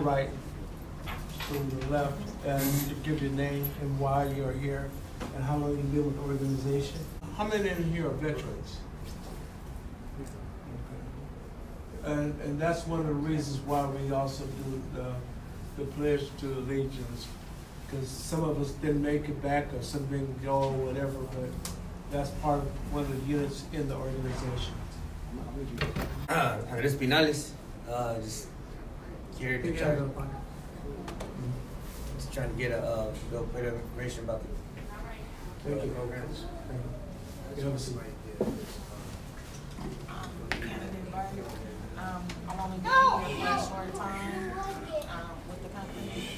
Right to the left, and you give your name and why you're here, and how long you've been with the organization. How many in here are veterans? Okay. And that's one of the reasons why we also do the pledge to allegiance, because some of us didn't make it back, or some didn't go, or whatever, but that's part of one of the units in the organization. Andrés Pinales, just here to try, just trying to get a little bit of information about the programs. You have a seat. Candidate Barber. I've only been here for a short time with the company,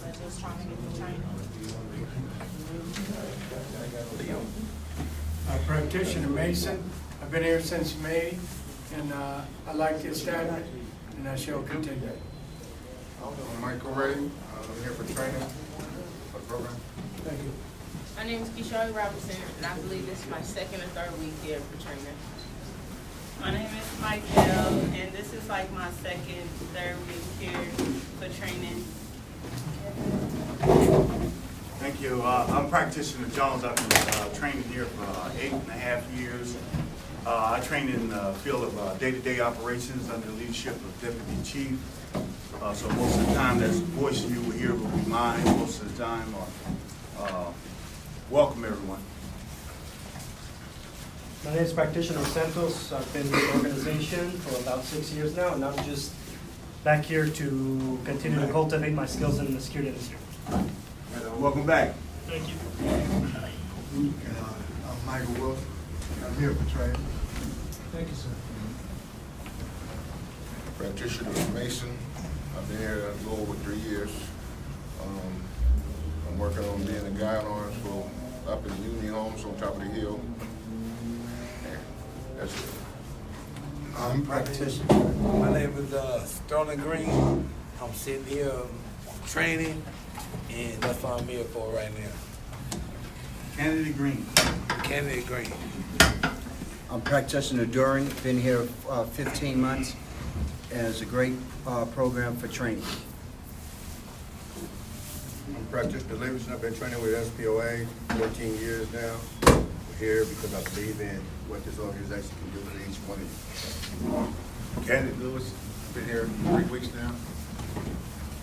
but just trying to get the training. Practitioner Mason. I've been here since May, and I like the establishment, and I shall continue. I'm Michael Ray. I'm here for training for the program. Thank you. My name is Keisha Robinson, and I believe this is my second or third week here for training. My name is Michael, and this is like my second, third week here for training. Thank you. I'm Practitioner Jones. I've been training here for 8.5 years. I train in the field of day-to-day operations under the leadership of Deputy Chief. So most of the time, that voice you will hear will be mine. Most of the time, welcome everyone. My name is Practitioner Santos. I've been with the organization for about 6 years now, and I'm just back here to continue to cultivate my skills in the security industry. Welcome back. Thank you. I'm Michael Wilson. I'm here for training. Thank you, sir. Practitioner Mason. I've been here a little over 3 years. I'm working on being a guide arms for up in Union Homes on top of the hill. And that's it. I'm practitioner. My name is Sterling Green. I'm sitting here training, and that's what I'm here for right now. Kennedy Green. Kennedy Green. I'm Practitioner During, been here 15 months, and it's a great program for training. I'm Practitioner Livingston. I've been training with SPOA 14 years now. We're here because I believe in what this organization can do for each one of you. Kennedy Lewis. Been here 3 weeks now.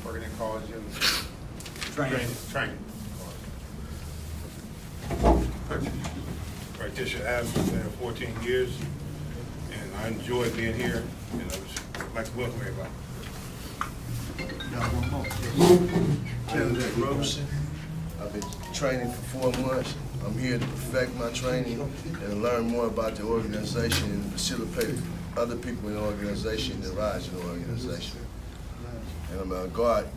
Working in college and training. Practitioner Adams, been here 14 years, and I enjoy being here, and I would like to welcome everybody. Kennedy Robinson. I've been training for 4 months. I'm here to perfect my training and learn more about the organization and facilitate other people in the organization that rise in the organization. And I'm a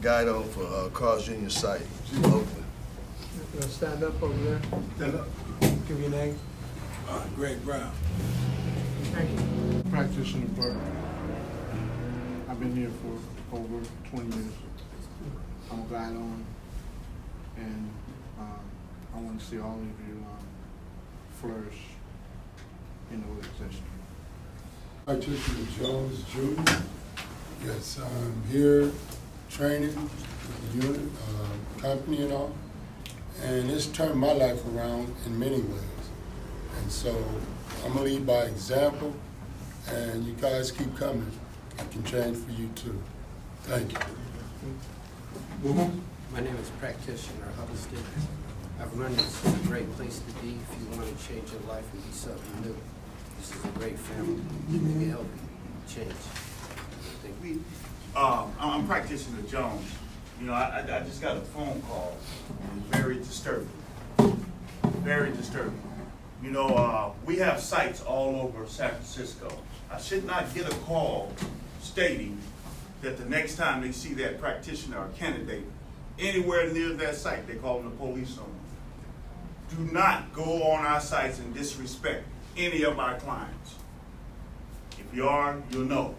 guide on for Carl's Jr. site in Oakland. You want to stand up over there? Stand up. Give your name. Greg Brown. Thank you. Practitioner Burke. I've been here for over 20 years. I'm a guide on, and I want to see all of you flourish in the organization. Practitioner Jones Jr. Yes, I'm here training with the unit, company and all, and it's turned my life around in many ways. And so I'm gonna lead by example, and you guys keep coming. I can change for you too. Thank you. My name is Practitioner Huddleston. I've run this is a great place to be if you want to change your life and be something new. This is a great family. They can help you change. Thank you. I'm Practitioner Jones. You know, I just got a phone call. It was very disturbing. Very disturbing. You know, we have sites all over San Francisco. I should not get a call stating that the next time they see that practitioner or candidate anywhere near that site, they call the police on them. Do not go on our sites and disrespect any of our clients. If you are, you'll know.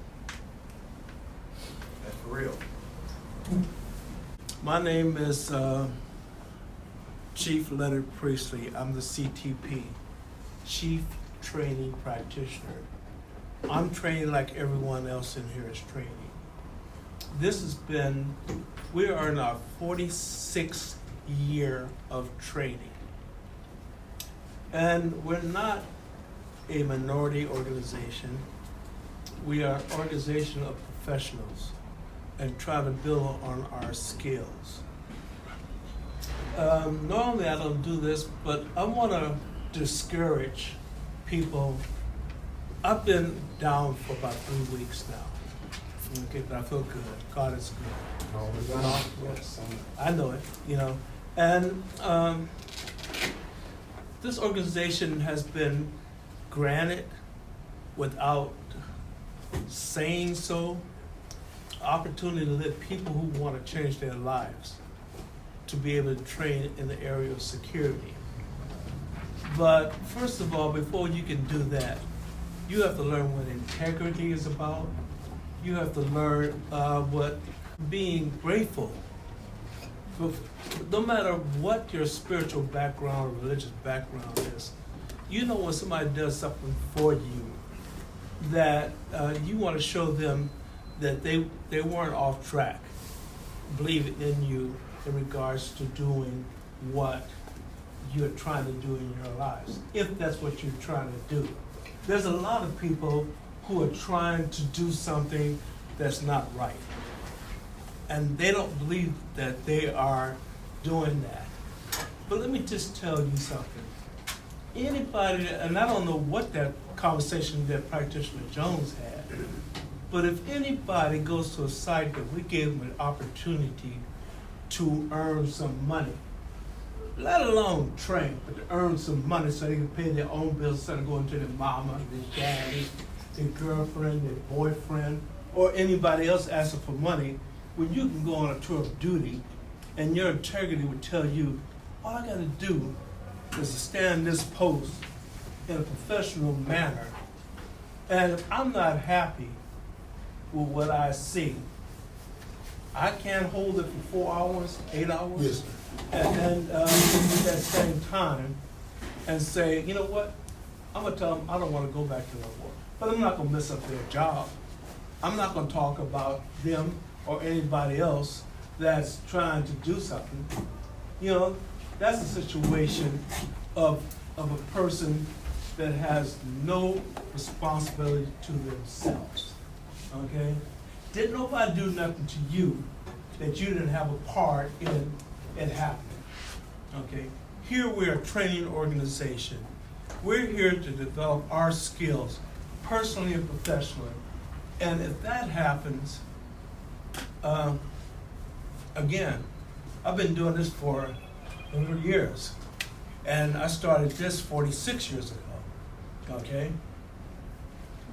That's for real. My name is Chief Leonard Priestley. I'm the CTP, Chief Training Practitioner. I'm training like everyone else in here is training. this has been, we are in our 46th year of training. And we're not a minority organization. We are an organization of professionals and try to build on our skills. Normally I don't do this, but I want to discourage people. I've been down for about 3 weeks now. Okay, but I feel good. God is good. Yes, I know it, you know. And this organization has been granted, without saying so, opportunity to let people who want to change their lives to be able to train in the area of security. But first of all, before you can do that, you have to learn what integrity is about. You have to learn what being grateful. No matter what your spiritual background or religious background is, you know when somebody does something for you that you want to show them that they weren't off track, believe in you in regards to doing what you're trying to do in your lives, if that's what you're trying to do. There's a lot of people who are trying to do something that's not right, and they don't believe that they are doing that. But let me just tell you something. Anybody, and I don't know what that conversation that Practitioner Jones had, but if anybody goes to a site that we gave them an opportunity to earn some money, let alone train, but to earn some money so they can pay their own bills instead of going to their mama, their daddy, their girlfriend, their boyfriend, or anybody else asking for money, when you can go on a tour of duty and your integrity would tell you, all I gotta do is to stand this post in a professional manner, and if I'm not happy with what I see, I can't hold it for 4 hours, 8 hours. Yes. And then at that same time, and say, you know what? I'm gonna tell them I don't want to go back to that work, but I'm not gonna mess up their job. I'm not gonna talk about them or anybody else that's trying to do something. You know, that's a situation of a person that has no responsibility to themselves. Okay? Didn't nobody do nothing to you that you didn't have a part in it happening. Okay? Here we're a training organization. We're here to develop our skills, personally and professionally. And if that happens, again, I've been doing this for over years. And I started this 46 years ago. Okay?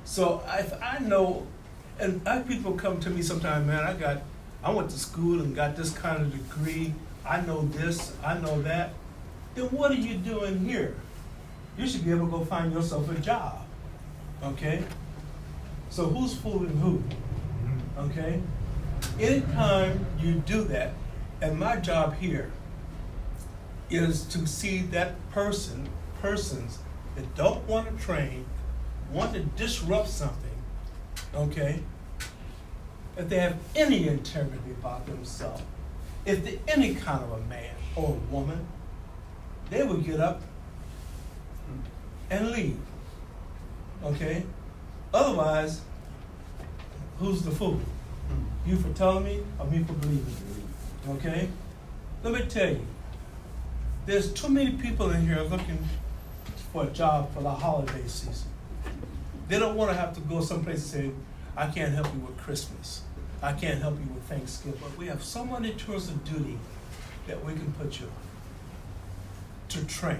So I know, and people come to me sometimes, man, I went to school and got this kind of degree. I know this, I know that. Then what are you doing here? You should be able to go find yourself a job. Okay? So who's fooling who? Okay? Anytime you do that, and my job here is to see that persons that don't want to train, want to disrupt something, okay? If they have any integrity about themselves, if they're any kind of a man or a woman, they will get up and leave, okay? Otherwise, who's the fool? You for telling me or me for believing me, okay? Let me tell you, there's too many people in here looking for a job for the holiday season. They don't want to have to go someplace and say, I can't help you with Christmas. I can't help you with Thanksgiving. But we have so many tours of duty that we can put you on to train.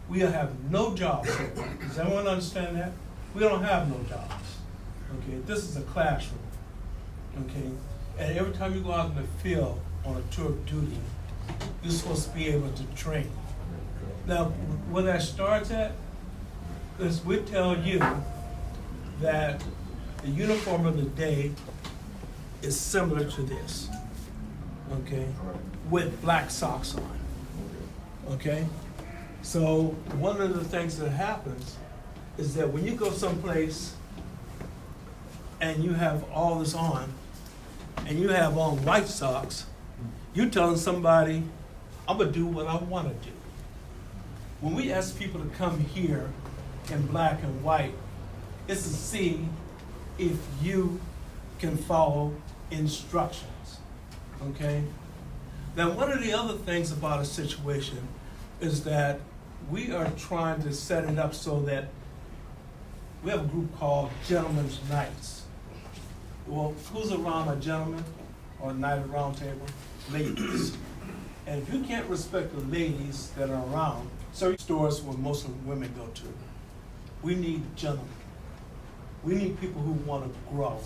We have no jobs here. Does everyone understand that? We don't have no jobs. Okay, this is a classroom. Okay, and every time you go out in the field on a tour of duty, you're supposed to be able to train. Now, where that starts at is we tell you that the uniform of the day is similar to this, okay, with black socks on, okay? So one of the things that happens is that when you go someplace and you have all this on, and you have on white socks, you telling somebody, I'm gonna do what I wanna do. When we ask people to come here in black and white, it's to see if you can follow instructions, okay? Now, one of the other things about a situation is that we are trying to set it up so that we have a group called Gentlemen's Nights. Well, who's around a gentleman or a night at round table? Ladies. And if you can't respect the ladies that are around, certain stores where most of the women go to, we need gentlemen. We need people who want to grow.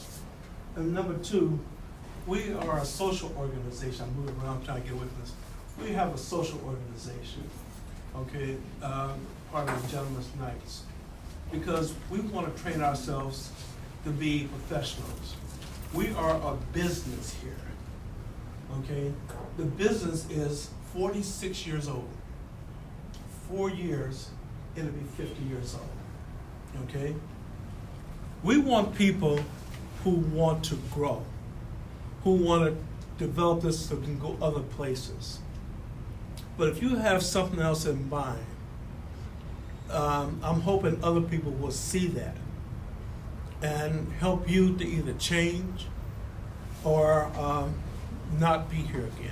And number two, we are a social organization. I'm moving around trying to get with this. We have a social organization, okay, part of the Gentlemen's Nights, because we want to train ourselves to be professionals. We are a business here, okay? The business is 46 years old. 4 years, it'll be 50 years old, okay? We want people who want to grow, who want to develop this so we can go other places. But if you have something else in mind, I'm hoping other people will see that and help you to either change or not be here again.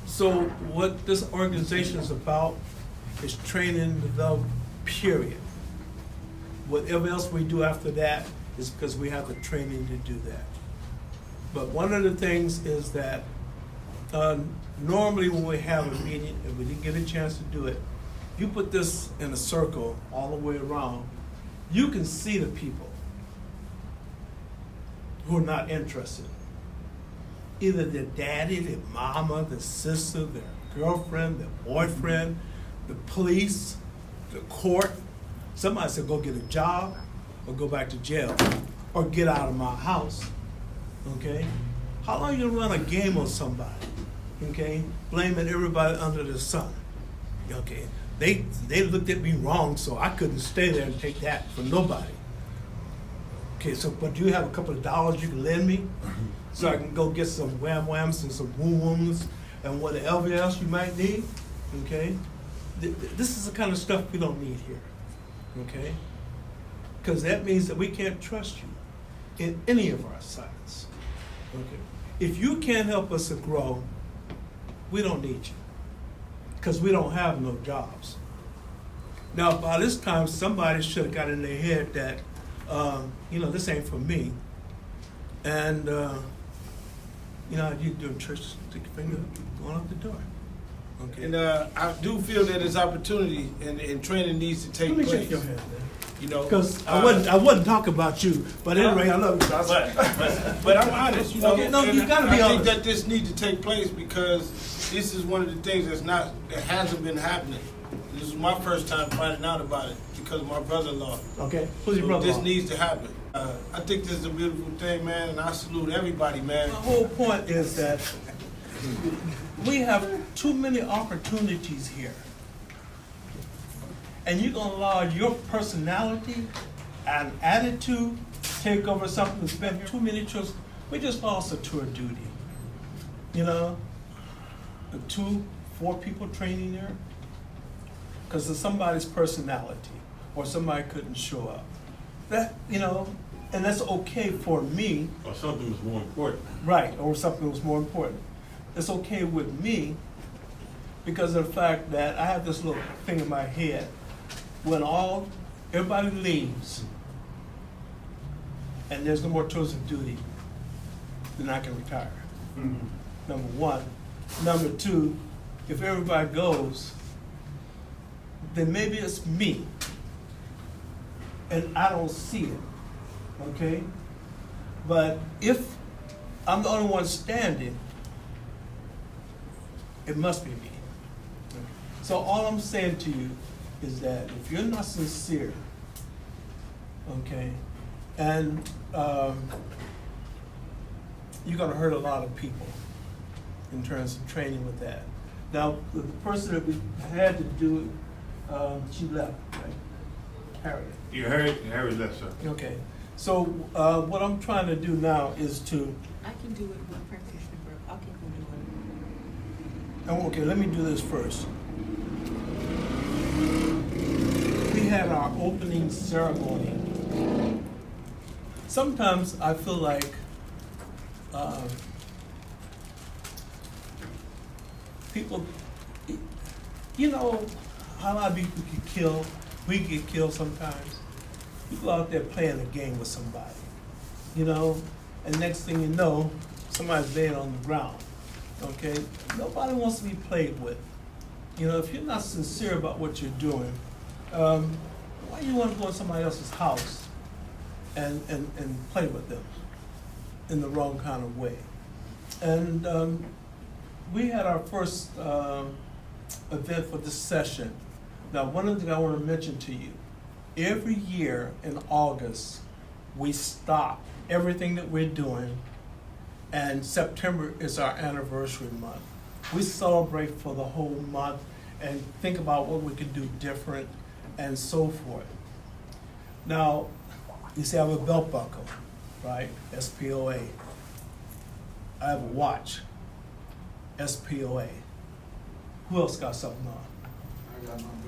So what this organization is about is training and development, period. Whatever else we do after that is because we have the training to do that. But one of the things is that normally when we have a meeting, if we didn't get a chance to do it, you put this in a circle all the way around, you can see the people who are not interested. Either their daddy, their mama, their sister, their girlfriend, their boyfriend, the police, the court. Somebody said go get a job or go back to jail or get out of my house, okay? How long you run a game on somebody, okay? Blaming everybody under the sun, okay? They looked at me wrong, so I couldn't stay there and take that from nobody. Okay, so, but do you have a couple of dollars you can lend me? So I can go get some wham-whams and some woom-wooms and whatever else you might need, okay? This is the kind of stuff we don't need here, okay? Because that means that we can't trust you in any of our sites, okay? If you can't help us to grow, we don't need you, because we don't have no jobs. Now, by this time, somebody should have got in their head that, this ain't for me. And, you doing church, stick your finger, going out the door. Okay. And I do feel that there's opportunity and training needs to take place. Let me shake your hand, man. You know, because I wasn't talking about you, but anyway, I love you. But I'm honest, you know. Okay, no, you gotta be honest. I think that this needs to take place because this is one of the things that hasn't been happening. This is my first time finding out about it because of my brother-in-law. Okay, who's your brother-in-law? This needs to happen. I think this is a beautiful thing, man, and I salute everybody, man. The whole point is that we have too many opportunities here. And you're going to allow your personality and attitude take over something that's been too many tours. We just lost a tour duty. The 4 people training there because of somebody's personality or somebody couldn't show up. That, and that's okay for me. Or something was more important. Right, or something was more important. It's okay with me because of the fact that I have this little thing in my head. When everybody leaves and there's no more tours of duty, then I can retire. Mm-hmm. Number one. Number two, if everybody goes, then maybe it's me and I don't see it, okay? But if I'm the only one standing, it must be me. So all I'm saying to you is that if you're not sincere, okay, and you're going to hurt a lot of people in terms of training with that. Now, the person that we had to do it, she left, right? Harriet. Yeah, Harriet left, sir. Okay. So what I'm trying to do now is to, I can do it with practitioner, bro. I can do it. oh, okay, let me do this first. We had our opening ceremony. Sometimes I feel like people, you know, how a lot of people get killed. We get killed sometimes. People out there playing a game with somebody, you know, and next thing you know, somebody's laying on the ground, okay? Nobody wants to be played with. You know, if you're not sincere about what you're doing, why do you want to go in somebody else's house and play with them in the wrong kind of way? And we had our first event for this session. Now, one of the things I want to mention to you, every year in August, we stop everything that we're doing, and September is our anniversary month. We celebrate for the whole month and think about what we can do different and so forth. Now, you see I have a belt buckle, right? SPOA. I have a watch, SPOA. Who else got something on? I got my belt buckle.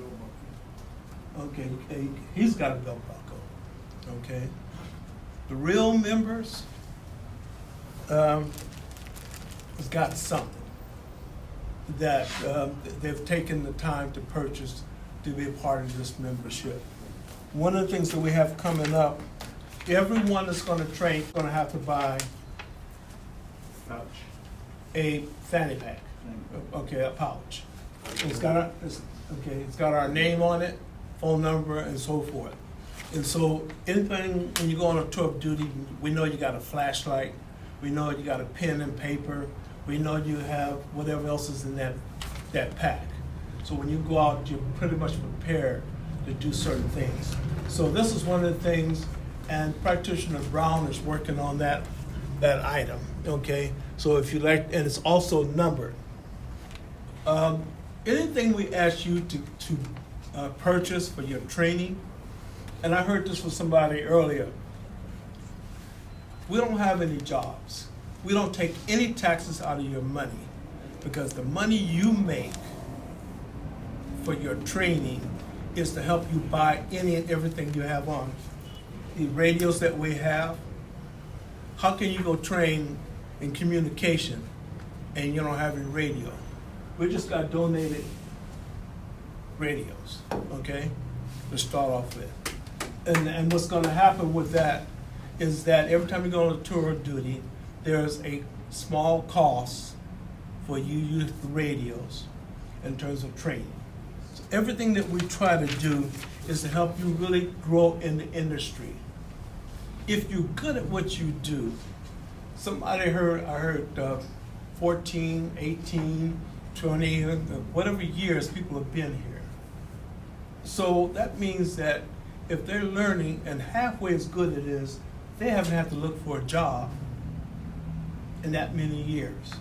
Okay, he's got a belt buckle, okay? The real members has got something that they've taken the time to purchase to be a part of this membership. One of the things that we have coming up, everyone that's gonna train is gonna have to buy a fanny pack, okay, a pouch. It's got our name on it, phone number, and so forth. And so anything, when you go on a tour of duty, we know you got a flashlight, we know you got a pen and paper, we know you have whatever else is in that pack. So when you go out, you're pretty much prepared to do certain things. So this is one of the things, and Practitioner Brown is working on that item, okay? So if you like, and it's also numbered. Anything we ask you to purchase for your training, and I heard this from somebody earlier, we don't have any jobs. We don't take any taxes out of your money, because the money you make for your training is to help you buy any and everything you have on. The radios that we have, how can you go train in communication and you don't have any radio? We just got donated radios, okay, to start off with. And what's gonna happen with that is that every time you go on a tour of duty, there's a small cost for you to use the radios in terms of training. So everything that we try to do is to help you really grow in the industry. If you're good at what you do, I heard 14, 18, 20, whatever years people have been here. So that means that if they're learning and halfway as good it is, they haven't had to look for a job in that many years.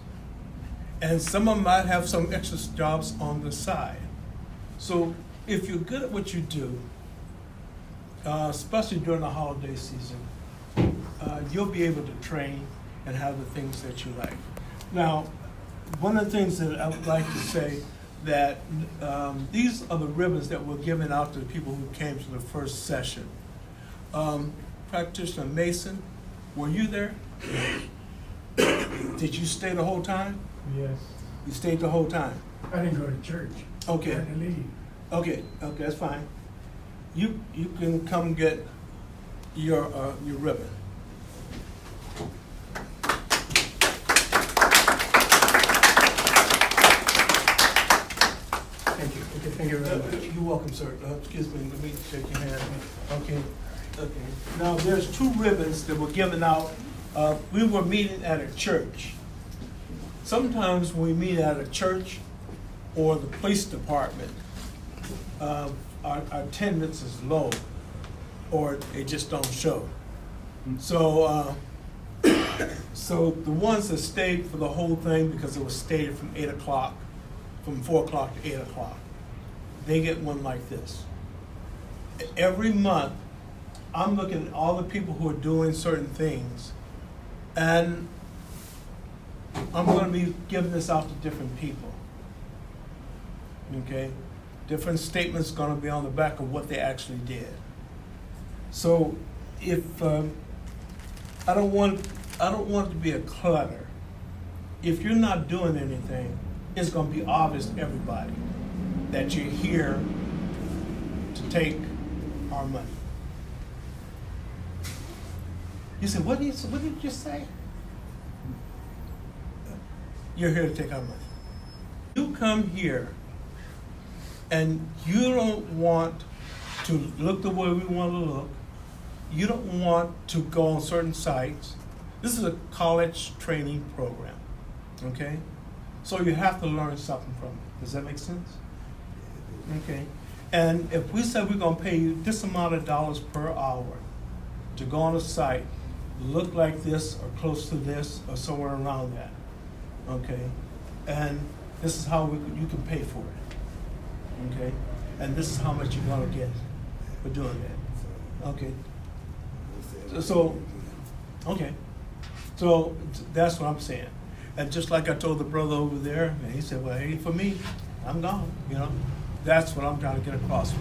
And some of them might have some extra jobs on the side. So if you're good at what you do, especially during the holiday season, you'll be able to train and have the things that you like. Now, one of the things that I would like to say that these are the ribbons that were given out to the people who came to the first session. Practitioner Mason, were you there? Did you stay the whole time? Yes. You stayed the whole time? I didn't go to church. Okay. I had to leave. Okay, that's fine. You can come get your ribbon. Thank you. Okay, thank you very much. You're welcome, sir. Excuse me, let me shake your hand. Okay. Now, there's two ribbons that were given out. We were meeting at a church. Sometimes when we meet at a church or the police department, our attendance is low, or they just don't show. So, so the ones that stayed for the whole thing, because it was stated from 8 o'clock, from 4 o'clock to 8 o'clock, they get one like this. Every month, I'm looking at all the people who are doing certain things, and I'm gonna be giving this out to different people. Okay? Different statements gonna be on the back of what they actually did. So if, I don't want it to be a clutter. If you're not doing anything, it's gonna be obvious to everybody that you're here to take our money. You said, what did you just say? You're here to take our money. You come here and you don't want to look the way we want to look. You don't want to go on certain sites. This is a college training program, okay? So you have to learn something from it. Does that make sense? Okay. And if we said we're gonna pay you this amount of dollars per hour to go on a site, look like this or close to this or somewhere around that, okay? And this is how you can pay for it, okay? And this is how much you're gonna get for doing that, okay? So, okay. So that's what I'm saying. And just like I told the brother over there, and he said, well, it ain't for me, I'm gone, you know? That's what I'm trying to get across.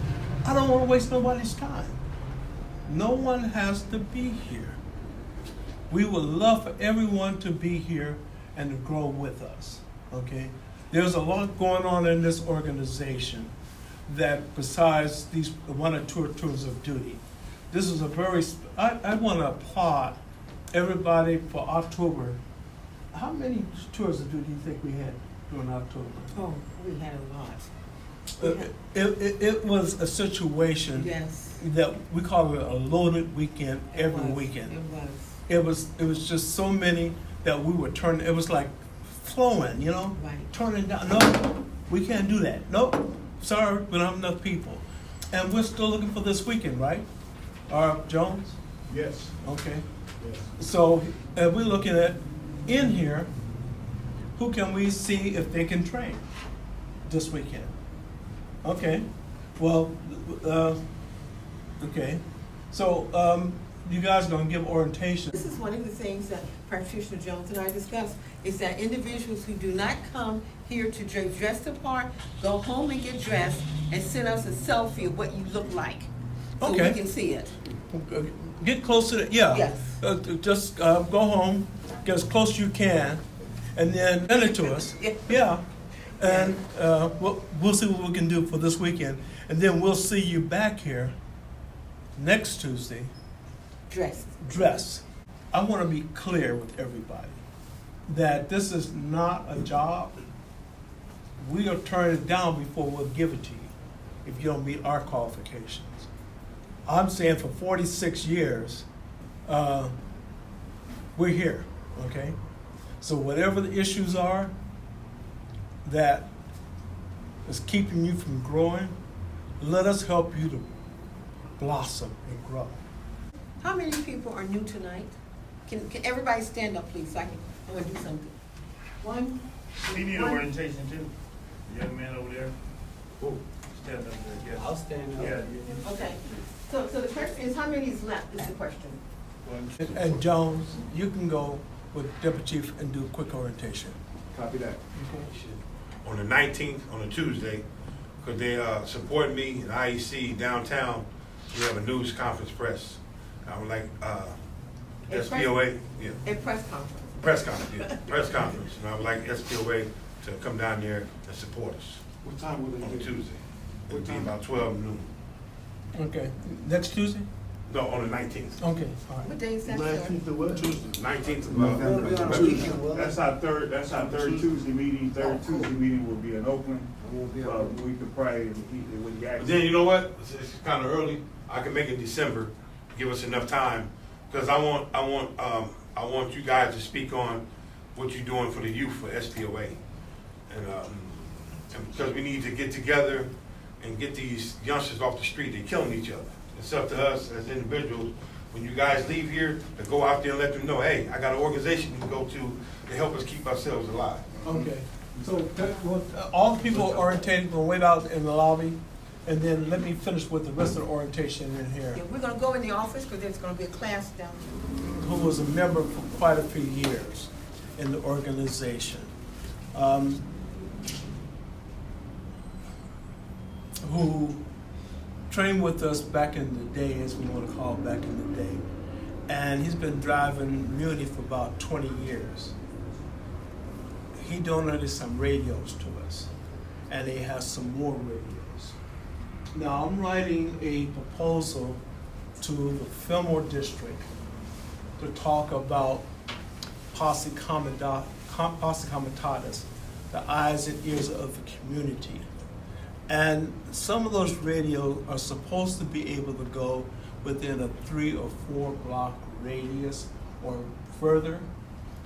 I don't want to waste nobody's time. No one has to be here. We would love for everyone to be here and to grow with us, okay? There's a lot going on in this organization that besides these one or two tours of duty. This is a very, I want to applaud everybody for October. How many tours of duty do you think we had during October? Oh, we had a lot. It was a situation Yes. that we call it a loaded weekend every weekend. It was. It was just so many that we were turning, it was like flowing, you know? Right. Turning down, no, we can't do that. Nope, sorry, we don't have enough people. And we're still looking for this weekend, right? Jones? Yes. Okay. Yes. So we're looking at, in here, who can we see if they can train this weekend? Okay, well, okay. So you guys are gonna give orientation. This is one of the things that Practitioner Jones and I discussed, is that individuals who do not come here to dress the part, go home and get dressed and send us a selfie of what you look like. So Okay. we can see it. Get close to it, yeah. Yes. Just go home, get as close as you can, and then send it to us. Yeah. And we'll see what we can do for this weekend. And then we'll see you back here next Tuesday. Dressed. I want to be clear with everybody that this is not a job. We'll turn it down before we'll give it to you if you don't meet our qualifications. I'm saying for 46 years, we're here, okay? So whatever the issues are that is keeping you from growing, let us help you to blossom and grow. How many people are new tonight? Can everybody stand up, please, so I want to do something. One. We need orientation too. The young man over there. Oh, stand up there, yes. I'll stand up. Yeah. Okay. So the question is, how many is left, is the question. And Jones, you can go with Deputy Chief and do a quick orientation. Copy that. On the 19th, on a Tuesday, because they support me in IEC downtown, we have a news conference press. I would like SPOA, yeah. A press conference. Press conference, yeah. Press conference. And I would like SPOA to come down there and support us. What time will On it be? Tuesday. It'll be about 12 noon. Okay, next Tuesday? No, on the 19th. Okay, all right. What day is that, sir? 19th of what? Tuesday, 19th of November. November. That's our third Tuesday meeting. Third Tuesday meeting will be in Oakland. We could probably, with the But then you know what? It's kind of early. I can make it December. Give us enough time, because I want you guys to speak on what you're doing for the youth for SPOA, and because we need to get together and get these youngsters off the street. They're killing each other. It's up to us as individuals. When you guys leave here, to go out there and let them know, hey, I got an organization you can go to help us keep ourselves alive. Okay, so all the people orientated will wait out in the lobby, And then let me finish with the rest of the orientation in here. Yeah, we're gonna go in the office, because there's gonna be a class down there. Who was a member for quite a few years in the organization. Who trained with us back in the day, as we want to call it back in the day. And he's been driving Muni for about 20 years. He donated some radios to us, and he has some more radios. Now I'm writing a proposal to the Fillmore District to talk about posse comitatus, the eyes and ears of the community. And some of those radios are supposed to be able to go within a 3 or 4 block radius or further.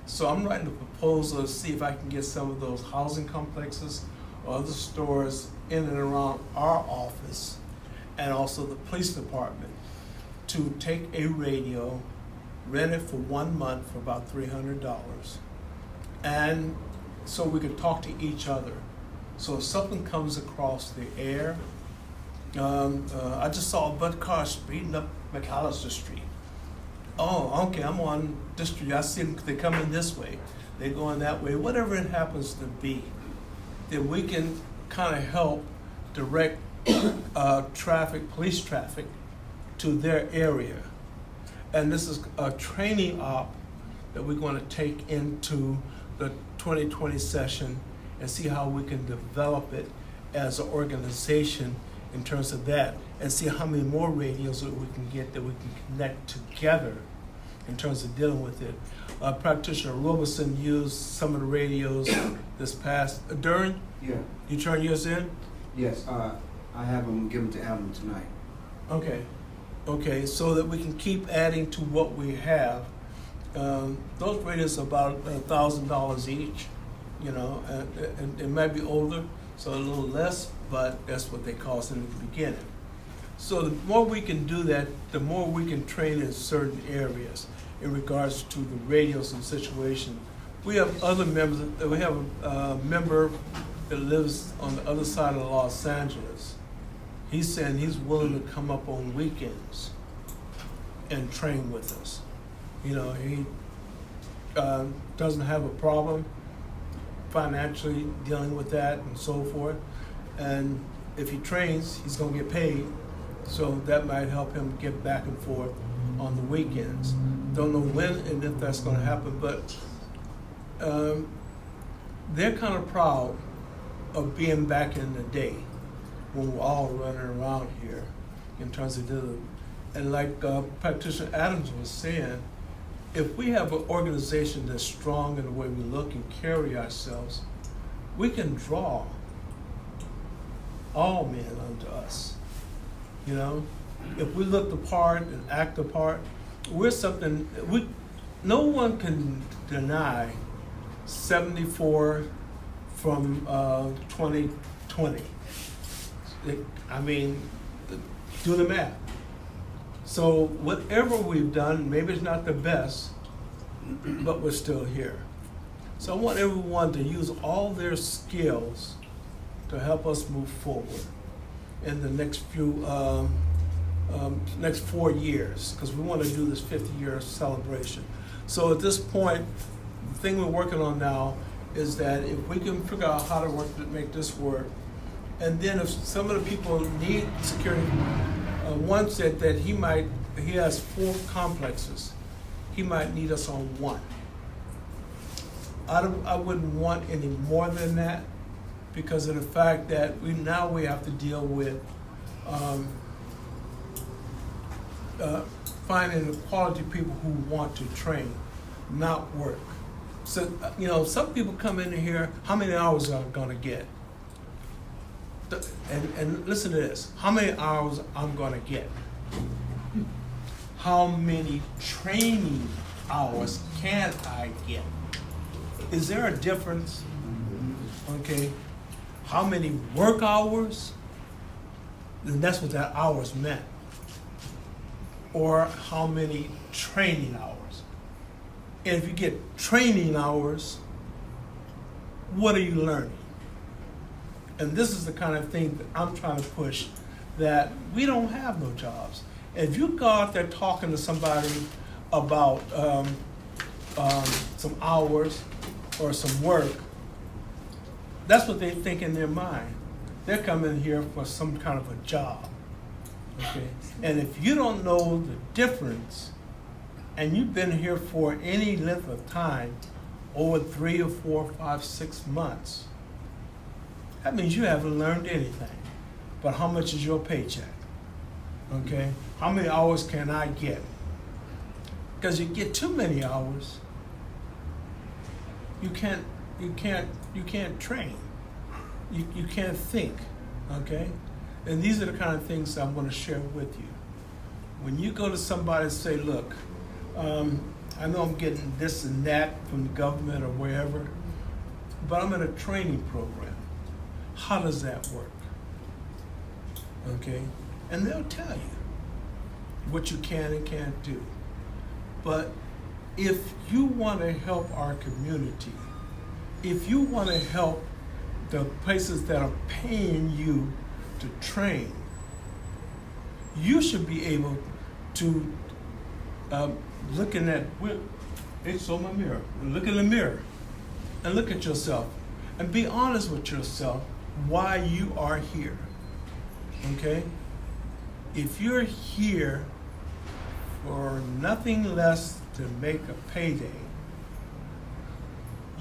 So I'm writing a proposal to see if I can get some of those housing complexes or other stores in and around our office and also the police department to take a radio, rent it for 1 month for about $300, and so we could talk to each other. So if something comes across the air, I just saw a bunch of cars speeding up McAllister Street. Oh, okay, I'm on this street. I see them, they come in this way. They're going that way. Whatever it happens to be, then we can kind of help direct police traffic to their area. And this is a training op that we're going to take into the 2020 session and see how we can develop it as an organization in terms of that, and see how many more radios that we can get that we can connect together in terms of dealing with it. Practitioner Robeson used some of the radios this past, Durin? Yeah. You turn yours in? Yes, I have them, give them to Adam tonight. Okay, so that we can keep adding to what we have. Those radios are about $1,000 each, you know, and it might be older, so a little less, but that's what they cost in the beginning. So the more we can do that, the more we can train in certain areas in regards to the radios and situation. We have other members. We have a member that lives on the other side of Los Angeles. He's saying he's willing to come up on weekends and train with us. You know, he doesn't have a problem financially dealing with that and so forth. And if he trains, he's going to get paid. So that might help him get back and forth on the weekends. Don't know when and if that's going to happen, but they're kind of proud of being back in the day when we're all running around here in terms of doing. And like Practitioner Adams was saying, if we have an organization that's strong in the way we look and carry ourselves, we can draw all men unto us. You know, if we look the part and act the part, we're something. No one can deny 74 from 2020. I mean, do the math. So whatever we've done, maybe it's not the best, but we're still here. So I want everyone to use all their skills to help us move forward in the next next 4 years, because we want to do this 50-year celebration. So at this point, the thing we're working on now is that if we can figure out how to make this work, and then if some of the people need security, one said that he has 4 complexes. He might need us on 1. I wouldn't want any more than that because of the fact that we have to deal with finding the quality people who want to train, not work. So, you know, some people come in here, how many hours are I gonna get? And listen to this, how many hours I'm gonna get? How many training hours can I get? Is there a difference? Okay, how many work hours? And that's what that hours meant. Or how many training hours? And if you get training hours, what are you learning? And this is the kind of thing that I'm trying to push that we don't have no jobs. If you go out there talking to somebody about some hours or some work, that's what they think in their mind. They're coming here for some kind of a job, okay? And if you don't know the difference, and you've been here for any length of time, over 3 or 4, 5, 6 months, that means you haven't learned anything. But how much is your paycheck? Okay? How many hours can I get? Because you get too many hours, you can't train. You can't think. Okay? And these are the kind of things I'm going to share with you. When you go to somebody and say, look, I know I'm getting this and that from the government or wherever, but I'm in a training program. How does that work? Okay? And they'll tell you what you can and can't do. But if you want to help our community, if you want to help the places that are paying you to train, you should be able to looking at, it's on my mirror, look in the mirror and look at yourself and be honest with yourself why you are here, okay? If you're here for nothing less to make a payday,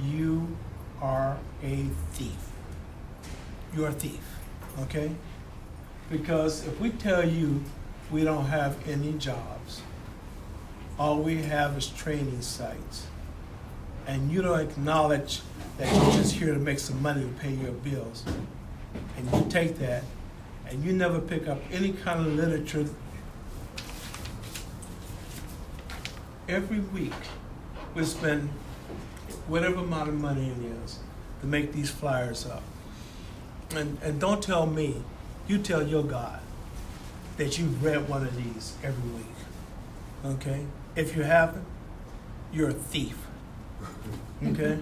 you are a thief. You're a thief, okay? Because if we tell you we don't have any jobs, all we have is training sites, and you don't acknowledge that you're just here to make some money to pay your bills, and you take that, and you never pick up any kind of literature. Every week, we spend whatever amount of money it is to make these flyers up. And don't tell me, you tell your God that you've read one of these every week, okay? If you haven't, you're a thief, okay?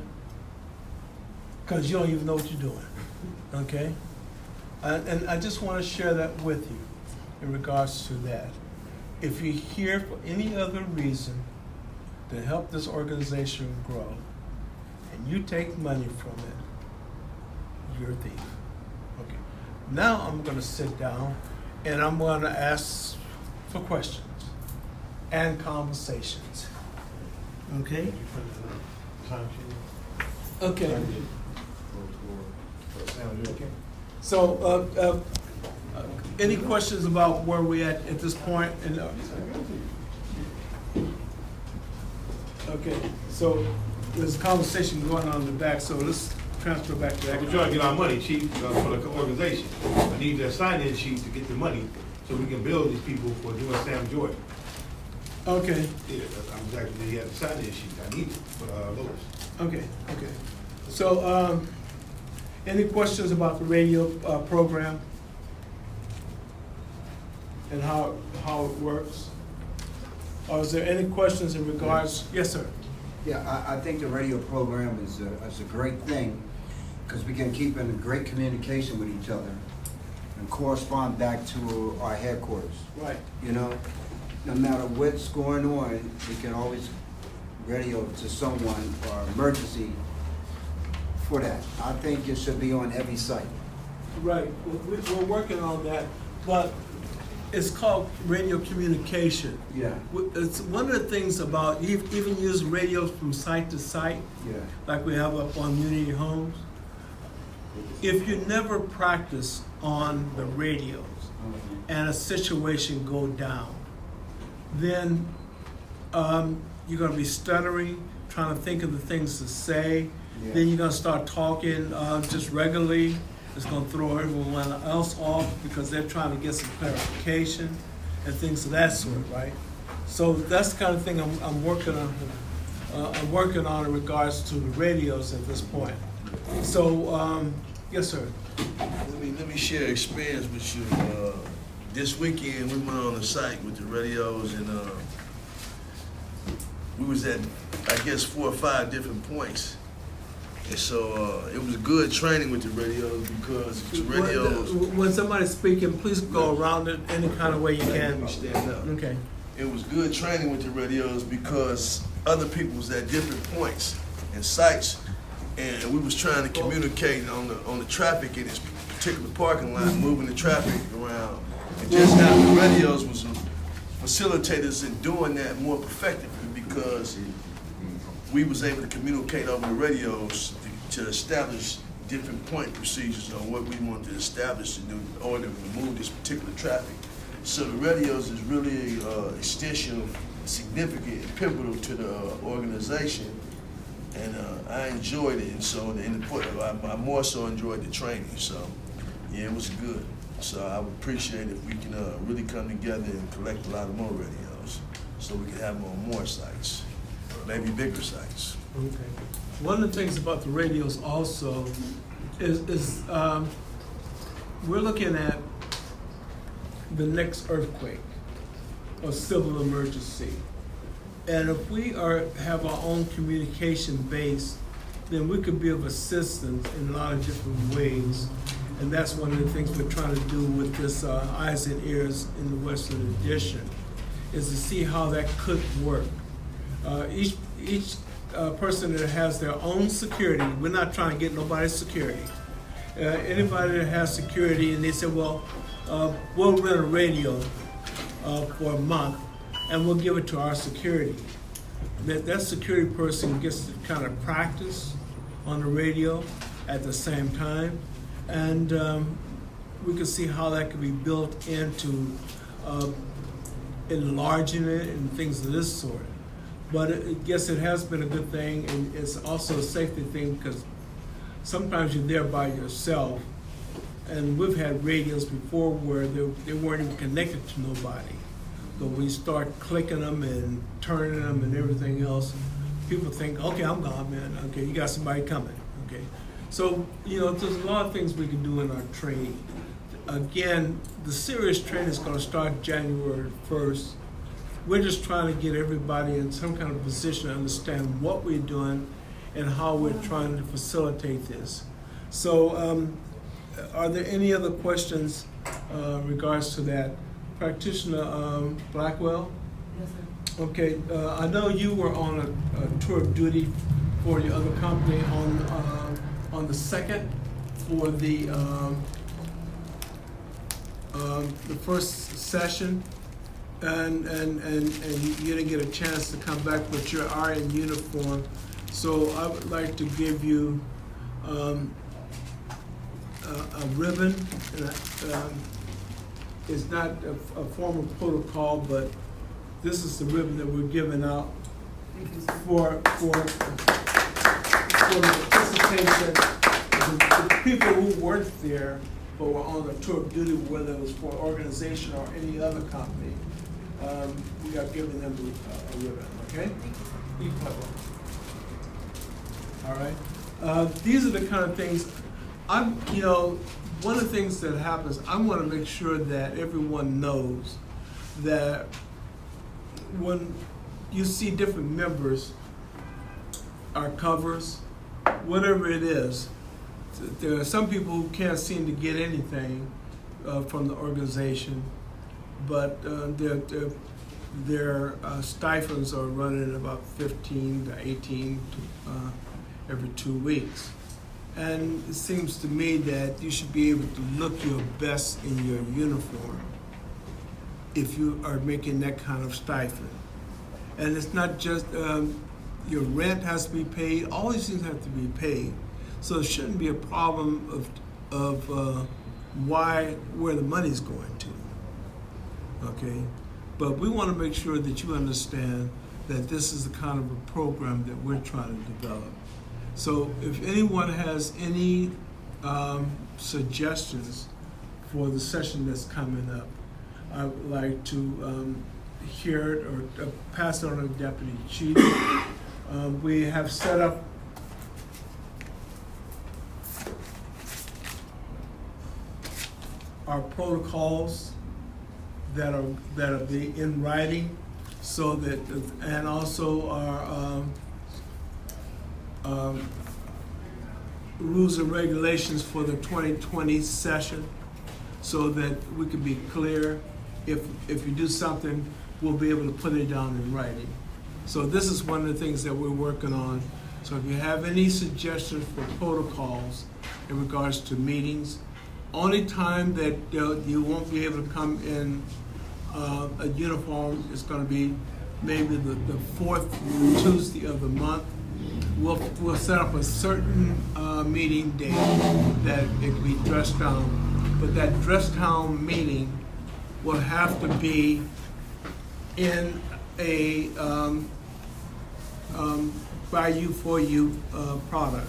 Because you don't even know what you're doing, okay? And I just want to share that with you in regards to that. If you're here for any other reason to help this organization grow, and you take money from it, you're a thief. Okay. Now I'm going to sit down and I'm going to ask for questions and conversations. Okay? Okay. Okay. So, any questions about where we at this point? Okay, so there's a conversation going on in the back, so let's transfer back to that. We're trying to get our money, Chief, for the organization. I need their sign-in sheet to get the money so we can bill these people for doing Sam Jordan. Okay. Yeah, I'm exactly, he had the sign-in sheet. I need it for Lois. Okay, okay. So, any questions about the radio program and how it works? Or is there any questions in regards? Yes, sir. Yeah, I think the radio program is a great thing because we can keep in great communication with each other and correspond back to our headquarters. Right. You know, no matter what's going on, we can always radio to someone or emergency for that. I think it should be on every site. Right. We're working on that, but it's called radio communication. Yeah. It's one of the things about even use radios from site to site, Yeah. like we have up on Unity Homes. If you never practice on the radios and a situation go down, then you're going to be stuttering, trying to think of the things to say. Yeah. Then you're going to start talking just regularly. It's going to throw everyone else off because they're trying to get some clarification and things of that sort, right? So that's the kind of thing I'm working on. I'm working on in regards to the radios at this point. So, yes, sir. Let me share an experience with you. This weekend we went on the site with the radios and we was at, I guess, 4 or 5 different points. And so it was good training with the radios because the radios. When somebody's speaking, please go around it any kind of way you can. Stand up. Okay. It was good training with the radios because other people was at different points and sites, and we was trying to communicate on the traffic in this particular parking lot, moving the traffic around. And just how the radios was facilitators in doing that more effectively because we was able to communicate over the radios to establish different point procedures on what we wanted to establish in order to move this particular traffic. So the radios is really extension, significant, and pivotal to the organization, and I enjoyed it. And so I more so enjoyed the training. So yeah, it was good. So I would appreciate if we can really come together and collect a lot of more radios, so we can have them on more sites, maybe bigger sites. Okay. One of the things about the radios also is we're looking at the next earthquake or civil emergency. And if we have our own communication base, then we could be of assistance in a lot of different ways. And that's one of the things we're trying to do with this Eyes and Ears in the Western Edition, is to see how that could work. Each person that has their own security, we're not trying to get nobody's security. Anybody that has security and they say, well, we'll rent a radio for a month and we'll give it to our security. That security person gets to kind of practice on the radio at the same time, and we can see how that could be built into enlarging it and things of this sort. But I guess it has been a good thing, and it's also a safety thing because sometimes you're there by yourself, and we've had radios before where they weren't even connected to nobody. But we start clicking them and turning them and everything else, people think, okay, I'm gone, man. Okay, you got somebody coming. Okay, so there's a lot of things we can do in our training. Again, the serious training is going to start January 1st. We're just trying to get everybody in some kind of position to understand what we're doing and how we're trying to facilitate this. So are there any other questions regards to that? Practitioner Blackwell? Yes, sir. Okay, I know you were on a tour of duty for the other company on the 2nd for the first session. And you didn't get a chance to come back, but you are in uniform. So I would like to give you a ribbon. It's not a formal protocol, but this is the ribbon that we're giving out for the participation. The people who weren't there but were on the tour of duty, whether it was for an organization or any other company. We are giving them a ribbon, okay? All right. These are the kind of things, one of the things that happens, I want to make sure that everyone knows that when you see different members, our covers, whatever it is, there are some people who can't seem to get anything from the organization, but their stipends are running about 15 to 18 every 2 weeks. And it seems to me that you should be able to look your best in your uniform if you are making that kind of stipend. And it's not just your rent has to be paid, all these things have to be paid. So it shouldn't be a problem of where the money's going to. Okay? But we want to make sure that you understand that this is the kind of a program that we're trying to develop. So if anyone has any suggestions for the session that's coming up, I would like to hear it or pass it on to the Deputy Chief. We have set up our protocols that are in writing, so that, and also our rules and regulations for the 2020 session so that we can be clear. If you do something, we'll be able to put it down in writing. So this is one of the things that we're working on. So if you have any suggestions for protocols in regards to meetings, only time that you won't be able to come in a uniform is going to be maybe the fourth Tuesday of the month. We'll set up a certain meeting date that it can be dressed down, but that dress down meeting will have to be in a by you for you product.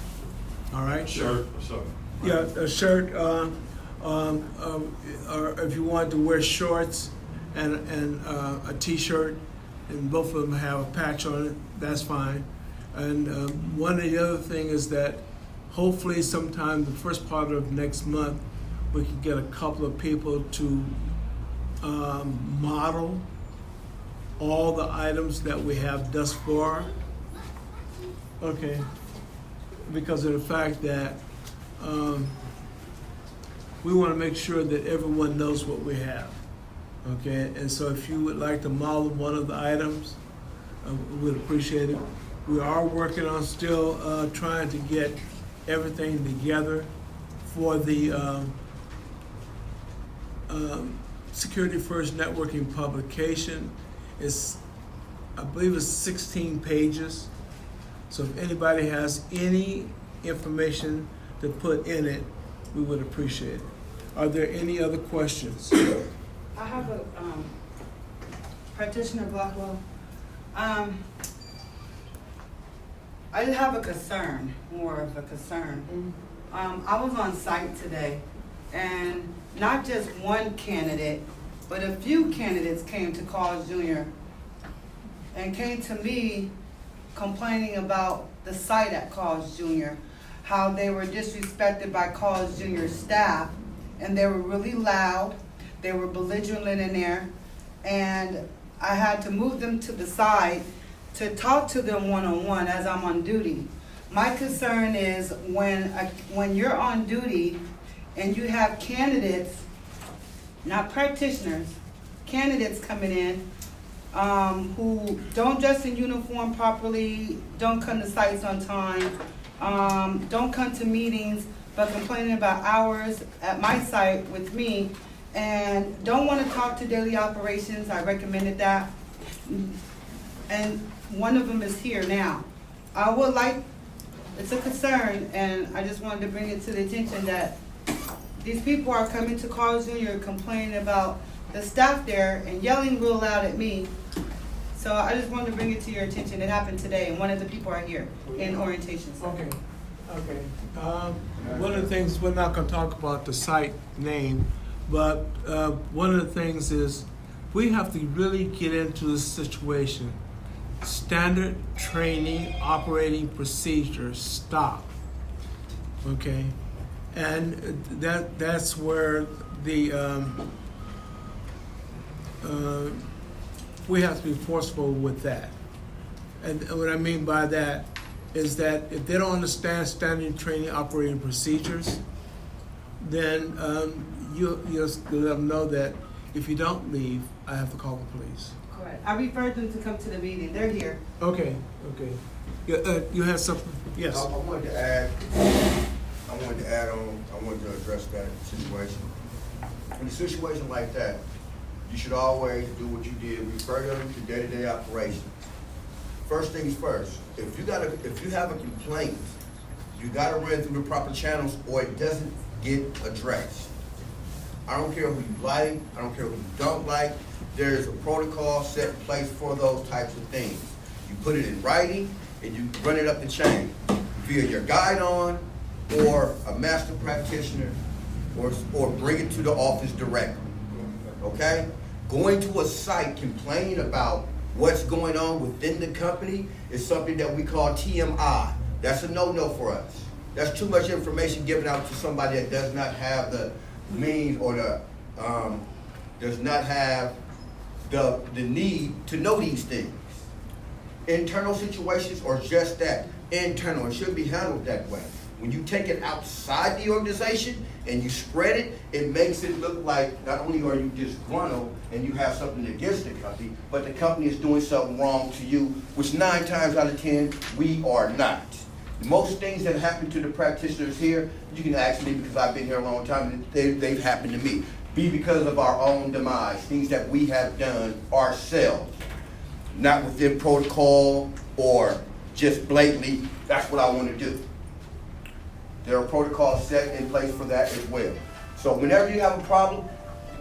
All right. Shirt or something. Yeah, a shirt, or if you want to wear shorts and a T-shirt, and both of them have a patch on it, that's fine. And one of the other thing is that hopefully sometime the first part of next month, we can get a couple of people to model all the items that we have thus far. Okay, because of the fact that we want to make sure that everyone knows what we have. Okay, and so if you would like to model one of the items, we'd appreciate it. We are working on still trying to get everything together for the Security First Networking publication. I believe it's 16 pages. So if anybody has any information to put in it, we would appreciate it. Are there any other questions? I have a practitioner Blackwell. I just have a concern, more of a concern. I was on site today, and not just one candidate, but a few candidates came to Carl's Jr. and came to me complaining about the site at Carl's Jr., how they were disrespected by Carl's Jr. staff, and they were really loud, they were belligerent in there, and I had to move them to the side to talk to them one-on-one as I'm on duty. My concern is when you're on duty and you have candidates, not practitioners, candidates coming in who don't dress in uniform properly, don't come to sites on time, don't come to meetings, but complaining about hours at my site with me, and don't want to talk to daily operations. I recommended that. And one of them is here now. I would like, it's a concern, and I just wanted to bring it to the attention that these people are coming to Carl Jr. complaining about the staff there and yelling real loud at me. So I just wanted to bring it to your attention. It happened today, and one of the people are here in orientation. Okay. One of the things, we're not going to talk about the site name, but one of the things is we have to really get into this situation. Standard training, operating procedures, stop. Okay? And that's where the we have to be forceful with that. And what I mean by that is that if they don't understand standard training, operating procedures, then you let them know that if you don't leave, I have to call the police. Correct. I referred them to come to the meeting. They're here. Okay. You had something? Yes. I wanted to add on, I wanted to address that situation. In a situation like that, you should always do what you did, refer them to day-to-day operations. First things first, if you have a complaint, you gotta run through the proper channels or it doesn't get addressed. I don't care who you like, I don't care who you don't like, there's a protocol set in place for those types of things. You put it in writing and you run it up the chain via your guide-on or a master practitioner or bring it to the office directly, okay? Going to a site complaining about what's going on within the company is something that we call TMI. That's a no-no for us. That's too much information given out to somebody that does not have the means or does not have the need to know these things. Internal situations are just that, internal. It should be handled that way. When you take it outside the organization and you spread it, it makes it look like not only are you disgruntled and you have something against the company, but the company is doing something wrong to you, which 9 times out of 10, we are not. Most things that happen to the practitioners here, you can ask me because I've been here a long time, they've happened to me. Be because of our own demise, things that we have done ourselves, not within protocol or just blatantly, that's what I want to do. There are protocols set in place for that as well. So whenever you have a problem,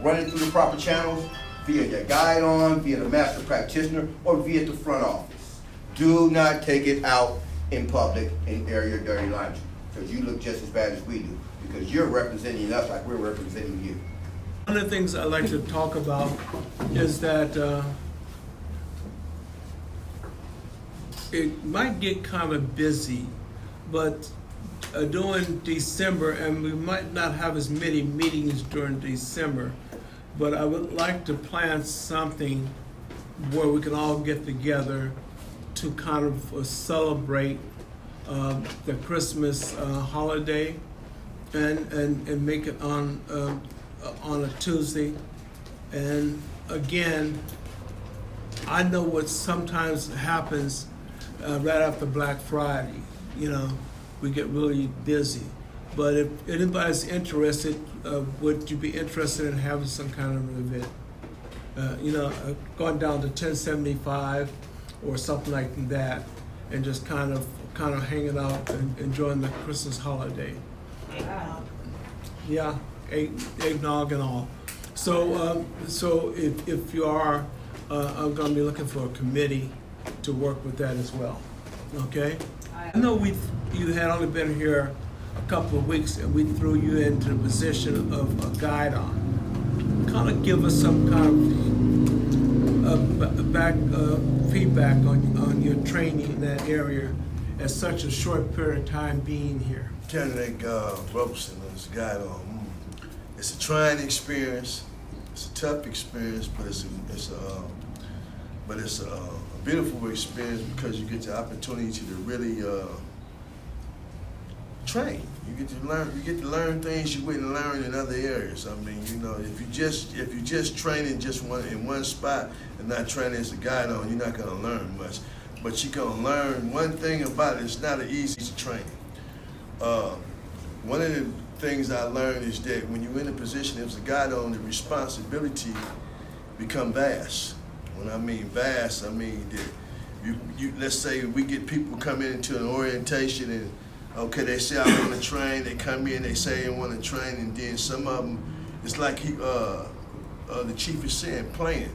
run it through the proper channels, via your guide-on, via the master practitioner, or via the front office. Do not take it out in public and air your dirty laundry, because you look just as bad as we do, because you're representing us like we're representing you. One of the things I like to talk about is that it might get kind of busy, but during December, and we might not have as many meetings during December, but I would like to plan something where we can all get together to kind of celebrate the Christmas holiday and make it on a Tuesday. And again, I know what sometimes happens right after Black Friday. You know, we get really busy. But if anybody's interested, would you be interested in having some kind of an event? Going down to 1075 or something like that, and just kind of hanging out and enjoying the Christmas holiday. Yeah, eggnog and all. So if you are, I'm going to be looking for a committee to work with that as well. Okay. I know you had only been here a couple of weeks, and we threw you into the position of a guide on. Kind of give us some kind of feedback on your training in that area at such a short period of time being here. Candidate Robeson is a guide on. It's a trying experience. It's a tough experience, but it's a beautiful experience because you get the opportunity to really train. You get to learn things you wouldn't learn in other areas. I mean, if you just training in one spot and not training as a guide on, you're not going to learn much. But you're going to learn one thing about it. It's not an easy training. One of the things I learned is that when you're in a position as a guide on, the responsibility become vast. When I mean vast, I mean that you let's say we get people come into an orientation and okay, they say I want to train. They come in, they say they want to train, and then some of them, it's like the chief is saying, playing,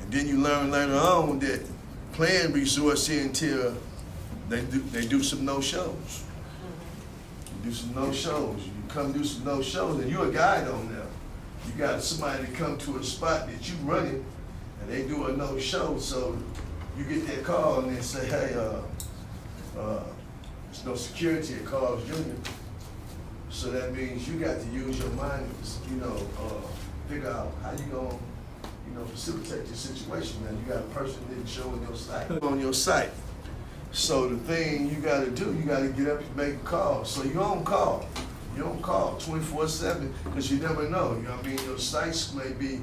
and then you learn later on that playing resorts until they do some no-shows. You do some no-shows. You come do some no-shows, and you're a guide on them. You got somebody to come to a spot that you running, and they do a no-show, so you get that call and they say, hey, there's no security at Carl's Jr. So that means you got to use your mind to, figure out how you gonna, facilitate your situation. Now you got a person that show on your site. So the thing you gotta do, you gotta get up and make a call. So you're on call. You don't call 24/7 because you never know. You know what I mean? Your sites may be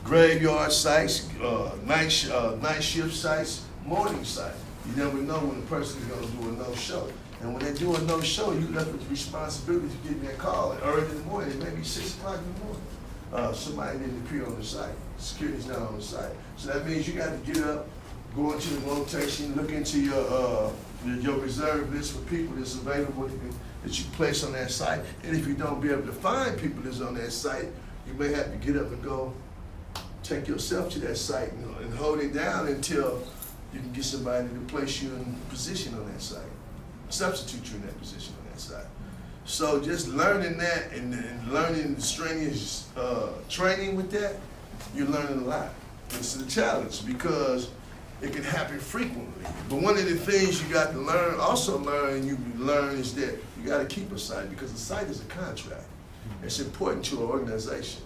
graveyard sites, night shift sites, morning sites. You never know when a person is going to do a no-show. And when they do a no-show, you left with the responsibility to get that call early in the morning, maybe 6 o'clock in the morning. Somebody didn't appear on the site. Security's not on the site. So that means you got to get up, go into the rotation, look into your reserve list for people that's available that you place on that site. And if you don't be able to find people that's on that site, you may have to get up and go take yourself to that site and hold it down until you can get somebody to place you in position on that site, substitute you in that position on that site. So just learning that and learning strenuous training with that, you're learning a lot. It's a challenge because it can happen frequently. But one of the things you got to learn is that you got to keep a site because a site is a contract. It's important to an organization.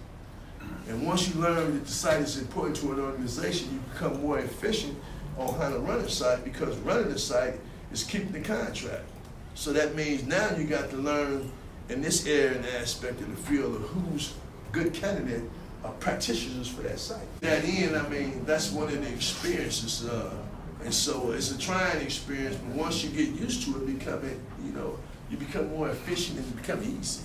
And once you learn that the site is important to an organization, you become more efficient on how to run a site because running a site is keeping the contract. So that means now you got to learn in this area and aspect of the field of who's good candidate practitioners for that site. That end, I mean, that's one of the experiences, and so it's a trying experience, but once you get used to it, you become more efficient and it becomes easy.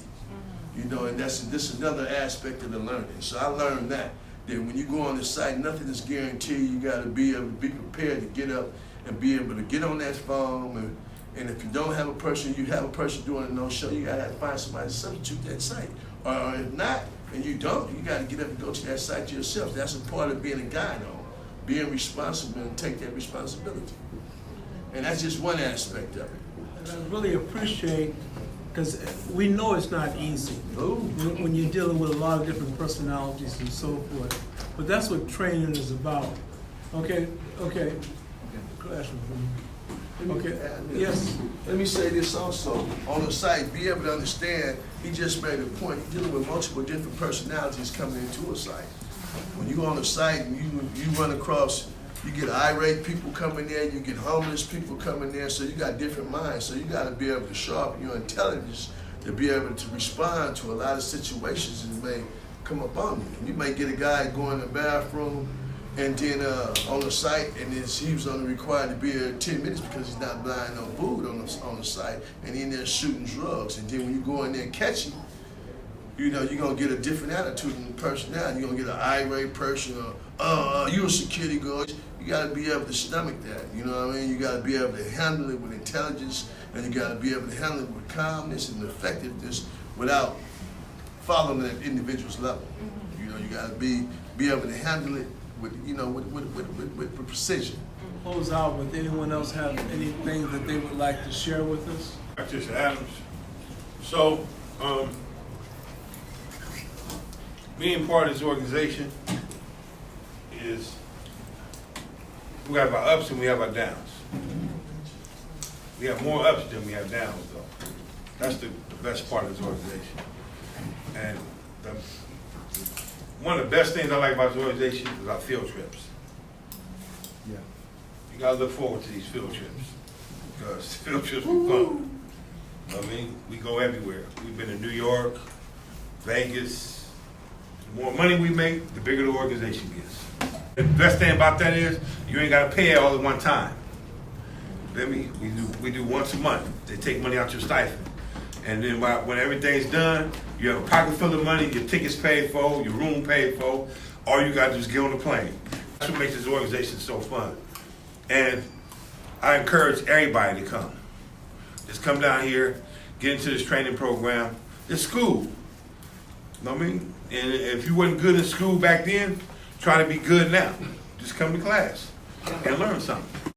And this is another aspect of the learning. So I learned that when you go on the site, nothing is guaranteed. You got to be able to be prepared to get up and be able to get on that phone. And if you don't have a person, you have a person doing a no-show, you got to find somebody to substitute that site. Or if not, and you don't, you got to get up and go to that site yourself. That's a part of being a guide on, being responsible and take that responsibility. And that's just one aspect of it. And I really appreciate, because we know it's not easy when you're dealing with a lot of different personalities and so forth. But that's what training is about. Okay. Classroom. Okay. Yes. Let me say this also. On the site, be able to understand, he just made a point, you're dealing with multiple different personalities coming into a site. When you go on the site and you run across, you get irate people coming there, you get homeless people coming there, so you got different minds. So you got to be able to sharpen your intelligence to be able to respond to a lot of situations that may come upon you. You may get a guy going to the bathroom, and then on the site, and he was only required to be there 10 minutes because he's not buying no food on the site, and in there shooting drugs. And then when you go in there and catch him, you're gonna get a different attitude in the personality. You're gonna get an irate person, or you a security guard. You gotta be able to stomach that. You know what I mean? You gotta be able to handle it with intelligence, and you gotta be able to handle it with calmness and effectiveness without following that individual's level. You gotta be able to handle it with precision. Close out with anyone else have anything that they would like to share with us? Practitioner Adams. So, being part of this organization is, we have our ups and we have our downs. We have more ups than we have downs, though. That's the best part of this organization. And one of the best things I like about this organization is our field trips. Yeah. You gotta look forward to these field trips, because field trips are fun. I mean, we go everywhere. We've been to New York, Vegas. The more money we make, the bigger the organization gets. The best thing about that is you ain't gotta pay it all at one time. We do once a month. They take money out your stipend. And then when everything's done, you have a pocket full of money, your ticket's paid for, your room paid for, all you gotta do is get on the plane. That's what makes this organization so fun. And I encourage everybody to come. Just come down here, get into this training program. It's school. You know what I mean? And if you wasn't good in school back then, try to be good now. Just come to class and learn something.